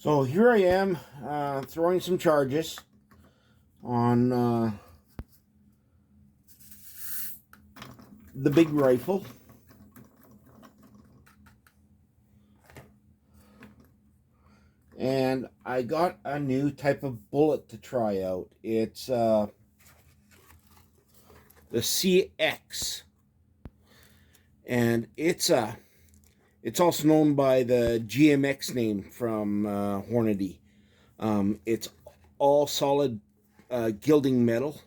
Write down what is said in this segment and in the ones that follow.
So here I am throwing some charges on the big rifle. And I got a new type of bullet to try out. It's the CX. And it's also known by the GMX name from Hornady. It's all solid gilding metal,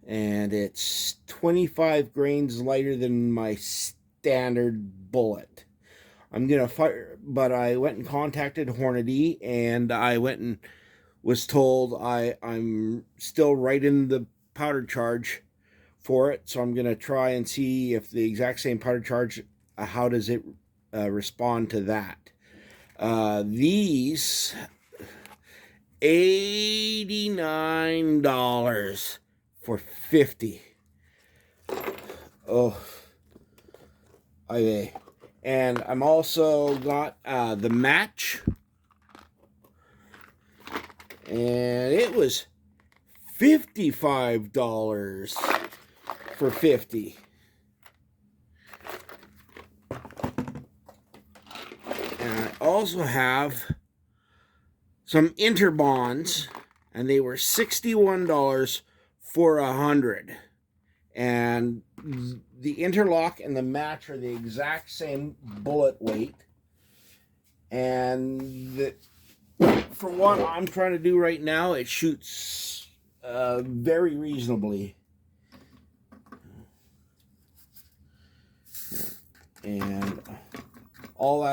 and it's 25 grains lighter than my standard bullet. I'm gonna fire, but I went and contacted Hornady, and I went and was told I'm still right in the powder charge for it, so I'm gonna try and see if the exact same powder charge, how does it respond to that. These $89 for 50. Oh, and I'm also got the match, and it was $55 for 50. And I also have some interbonds, and they were $61 for 100. And the interlock and the match are the exact same bullet weight. And for what I'm trying to do right now, it shoots very reasonably. And all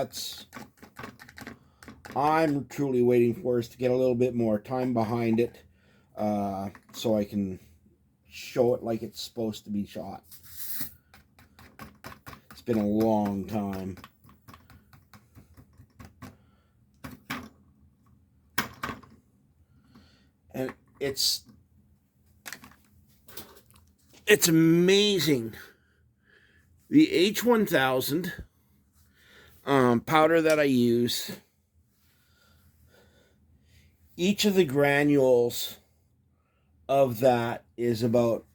I'm truly waiting for is to get a little bit more time behind it, so I can show it like it's supposed to be shot. It's been a long time. And it's amazing. The H1000 powder that I use, each of the granules of that is about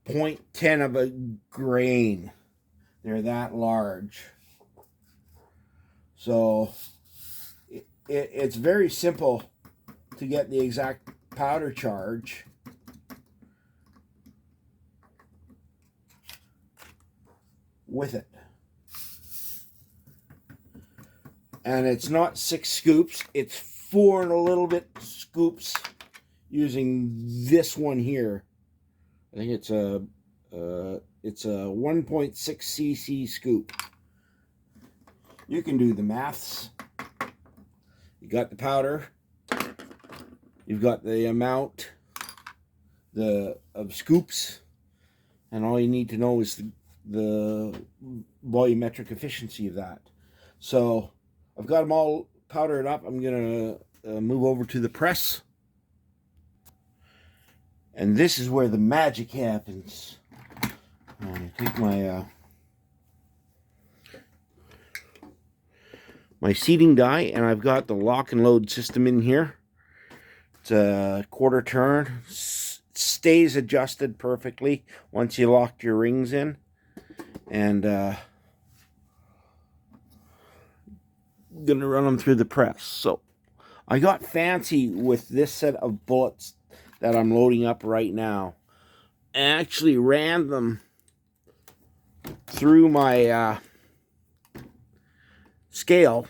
0.10 of a grain. They're that large. So it's very simple to get the exact powder charge. With it. And it's not 6 scoops, it's 4 and a little bit scoops using this one here. I think it's a 1.6 cc scoop. You can do the maths. You got the powder. You've got the amount of scoops, and all you need to know is the volumetric efficiency of that. So I've got them all powdered up. I'm gonna move over to the press, and this is where the magic happens. I take my my seating die, and I've got the lock and load system in here. It's a quarter turn, stays adjusted perfectly once you locked your rings in. And gonna run them through the press. So I got fancy with this set of bullets that I'm loading up right now. I actually ran them through my scale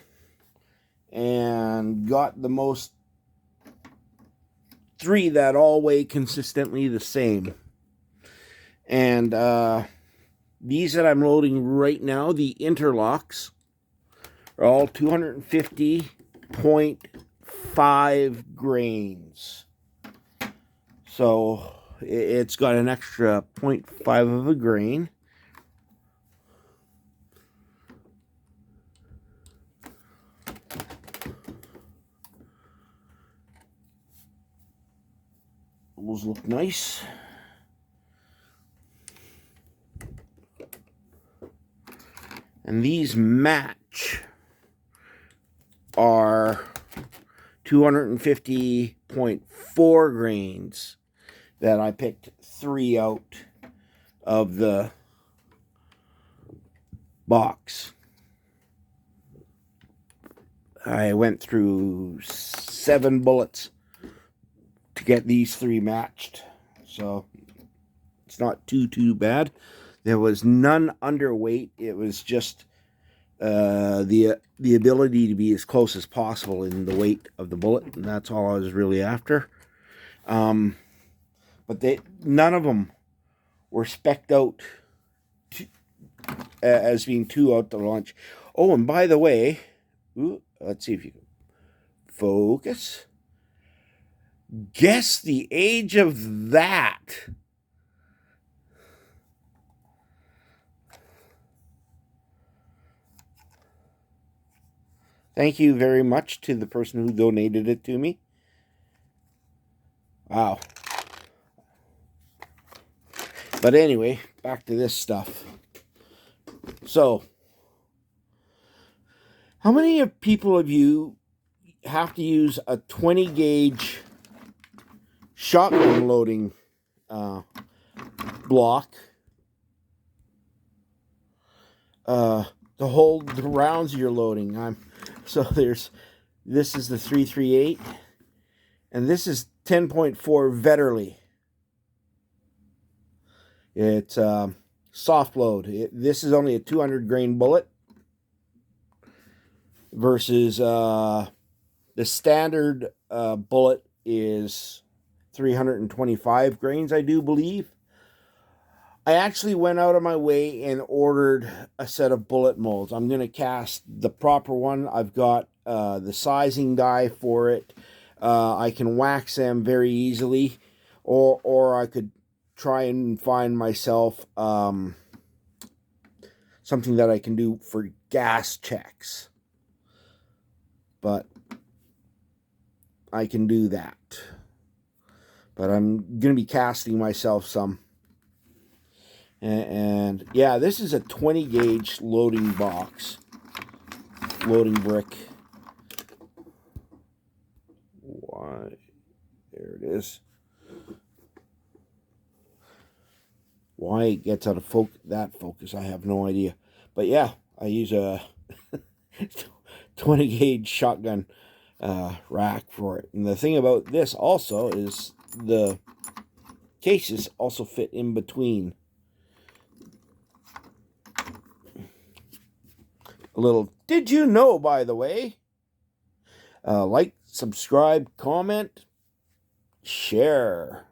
and got the most 3 that all weigh consistently the same. And these that I'm loading right now, the interlocks, are all 250.5 grains. So it's got an extra 0.5 of a grain. Those look nice. And these match are 250.4 grains that I picked 3 out of the box. I went through 7 bullets to get these 3 matched, so it's not too bad. There was none underweight. It was just the ability to be as close as possible in the weight of the bullet, and that's all I was really after. But none of them were specced out as being 2 out to lunch. Oh, and by the way, let's see if you can focus. Guess the age of that. Thank you very much to the person who donated it to me. Wow. But anyway, back to this stuff. So, how many people of you have to use a 20 gauge shotgun loading block to hold the rounds you're loading? So this is the 338, and this is 10.4 Vetterli. It's soft load. This is only a 200 grain bullet versus the standard bullet is 325 grains, I do believe. I actually went out of my way and ordered a set of bullet molds. I'm going to cast the proper one. I've got the sizing die for it. I can wax them very easily, or I could try and find myself something that I can do for gas checks. But I can do that. But I'm going to be casting myself some. And yeah, this is a 20 gauge loading box. Loading brick. Why? There it is. Why it gets out of focus, I have no idea. But yeah, I use a 20 gauge shotgun rack for it. And the thing about this also is the cases also fit in between. A little did you know, by the way. Like, subscribe, comment, share.